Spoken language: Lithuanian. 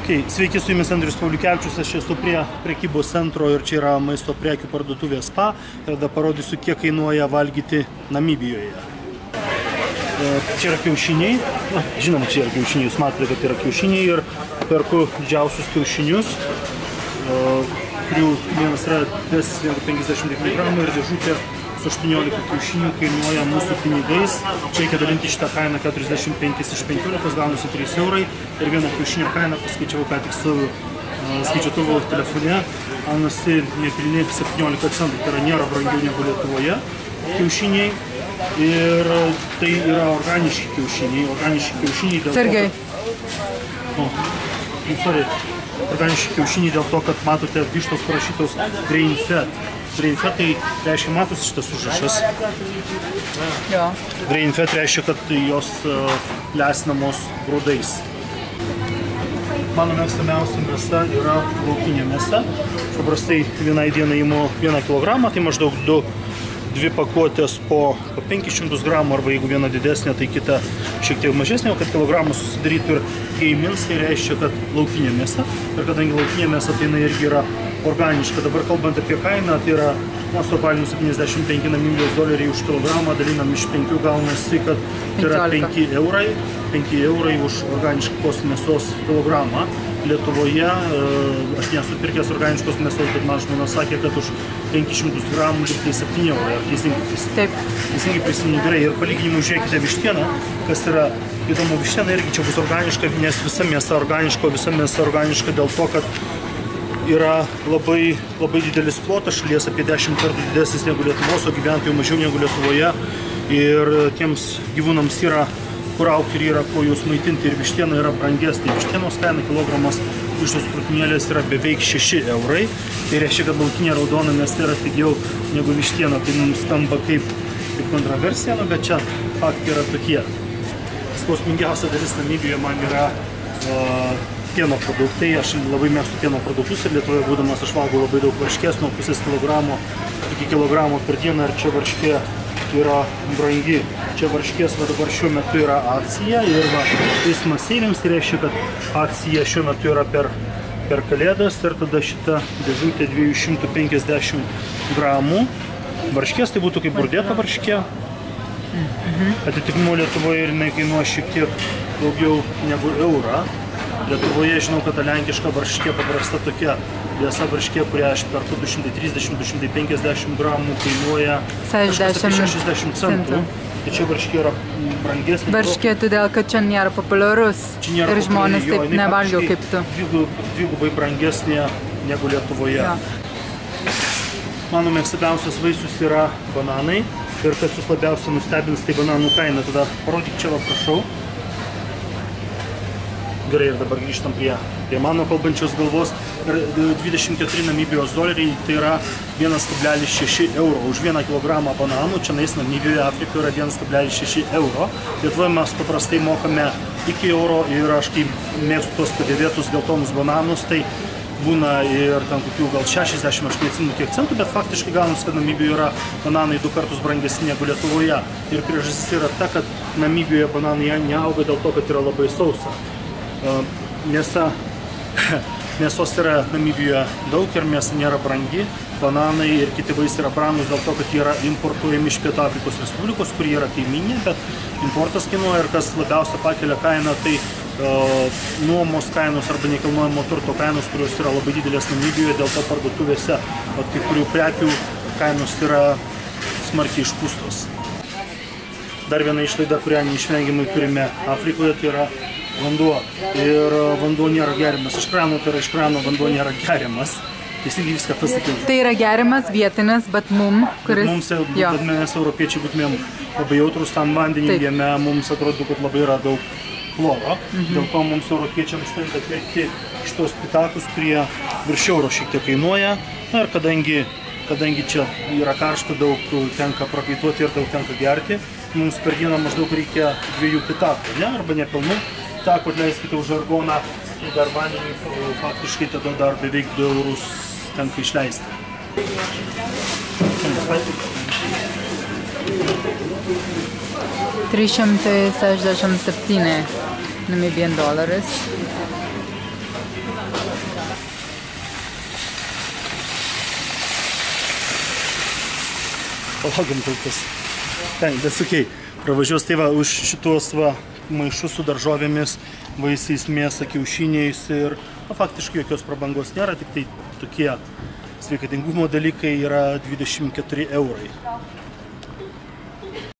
Sveiki, su jumis Andrius Pauliukevičius, aš esu prie prekybos centro ir čia yra maisto prekių parduotuvė SPA. Ir tada parodysiu, kiek kainuoja valgyti Namibijoje. Čia yra kiaušiniai, žinoma, čia yra kiaušiniai, jūs matote, kad yra kiaušiniai ir perku didžiausius kiaušinius, kurių vienas yra didesnis negu 50 kg ir dėžutė su 18 kiaušinių kainuoja mūsų pinigais. Čia reikia dalinti šitą kainą 45 iš 15, gaunasi 3 eurai ir vieno kiaušinio kainą paskaičiavau ką tik savo skaičiuotuvo telefone, gaunasi nepilni 17 centų, tai yra nėra brangiau negu Lietuvoje kiaušiniai. Ir tai yra organiški kiaušiniai dėl Sergej. Organiški kiaušiniai dėl to, kad matote vištos parašytos grain fed. Grain fed tai reiškia, matosi šitas užrašas. Grain fed reiškia, kad jos lesinamos grūdais. Mano mėgstamiausia mėsa yra laukinė mėsa. Paprastai vienai dienai imu 1 kilogramą, tai maždaug 2 pakuotės po 500 gramų, arba jeigu viena didesnė, tai kita šiek tiek mažesnė, o kad kilogramą susidarytų ir geimins, tai reiškia, kad laukinė mėsa. Ir kadangi laukinė mėsa, tai jinai irgi yra organiška. Dabar kalbant apie kainą, tai yra suapvalinus 75 namibijos doleriai už kilogramą, dalinam iš 5, gaunasi, kad tai yra 5 eurai už organiškos mėsos kilogramą. Lietuvoje aš nesu pirkęs organiškos mėsos, bet man žmona sakė, kad už 500 gramų liktai 7 eurai. Ar teisingai prisimenu? Gerai. Ir palyginimui žiūrėkite vištieną, kas yra įdomu, vištiena irgi čia bus organiška, nes visa mėsa organiška dėl to, kad yra labai didelis plotas šalies, apie 10 kartų didesnis negu Lietuvos, o gyventojų mažiau negu Lietuvoje. Ir tiems gyvūnams yra kur augti ir yra ko jūs maitinti, ir vištiena yra brangesnė. Vištienos kaina kilogramas vištos krūtinėlės yra beveik 6 eurai. Tai reiškia, kad laukinė raudona mėsa yra pigiau negu vištiena. Tai mums skamba kaip kontroversija, bet čia faktai yra tokie. Skausmingiausia dalis Namibijoje man yra pieno produktai. Aš labai mėgstu pieno produktus ir Lietuvoje būdamas aš valgau labai daug varškės, nuo pusės kilogramo iki kilogramo per dieną, ir čia varškė yra brangi. Čia varškės dabar šiuo metu yra akcija ir Christmas savings, tai reiškia, kad akcija šiuo metu yra per kalėdas, ir tada šita dėžutė 250 gramų varškės, tai būtų kaip grūdėta varškė. Atitikmuo Lietuvoje ir jinai kainuoja šiek tiek daugiau negu eurą. Lietuvoje žinau, kad ta lenkiška varškė paprasta tokia liesa varškė, kurią aš perku 230-250 gramų, kainuoja 60 centų. Tai čia varškė yra brangesnė. Varškė todėl, kad čia nėra populiarus ir žmonės taip nevalgo kaip tu. Dvigubai brangesnė negu Lietuvoje. Mano mėgstamiausias vaisius yra bananai. Ir kas jūs labiausiai nustebins, tai bananų kaina. Tada parodyk čia, prašau. Gerai, ir dabar grįžtam prie mano kalbančios galvos. 24 namibijos doleriai, tai yra 1,6 euro už 1 kilogramą bananų. Čia Namibijoje, Afrikoje yra 1,6 euro. Lietuvoje mes paprastai mokame iki euro, ir aš kai mėgstu tos padėvėtus geltonus bananus, tai būna ir ten kokių gal 60, aš neatsimenu kiek centų, bet faktiškai gaunasi, kad Namibijoje yra bananai 2 kartus brangesni negu Lietuvoje. Ir priežastis yra ta, kad Namibijoje bananai neauga dėl to, kad yra labai sausa. Mėsos yra Namibijoje daug ir mėsa nėra brangi. Bananai ir kiti vaisiai yra brangus dėl to, kad jie yra importuojami iš Pietų Afrikos Respublikos, kur jie yra kaiminė, bet importas kainuoja, ir kas labiausia pakelia kainą, tai nuomos kainos arba nekilnojamo turto kainos, kurios yra labai didelės Namibijoje, dėl to parduotuvėse kai kurių prekių kainos yra smarkiai išpūstos. Dar viena išlaida, kurią neišvengiamai turime Afrikoje, tai yra vanduo. Ir vanduo nėra geriamas iš krano, tai yra iš krano vanduo nėra geriamas. Teisingai viską pasakiau. Tai yra geriamas vietinis, bet mes europiečiai būtumėm labai jautrus tam vandeniui, jame mums atrodo, kad labai yra daug chloro. Dėl to mums europiečiams tenka pirkti šitos pitakus, kurie virš euro šiek tiek kainuoja. Na ir kadangi čia yra karšta, daug tenka prakaituoti ir daug tenka gerti, mums per dieną maždaug reikia 2 pitakų, arba nepilnų. Pitakų atleiskite už žargoną, dar vandenį faktiškai tada dar beveik 2 eurus tenka išleisti. 367 Namibian dollars. Palaukam kol kas. Ten, bet sakai, pravažiuos tai va už šitos va maišus su daržovėmis, vaisiais, mėsa, kiaušiniais ir faktiškai jokios prabangos nėra, tik tai tokie sveikatingumo dalykai yra 24 eurai.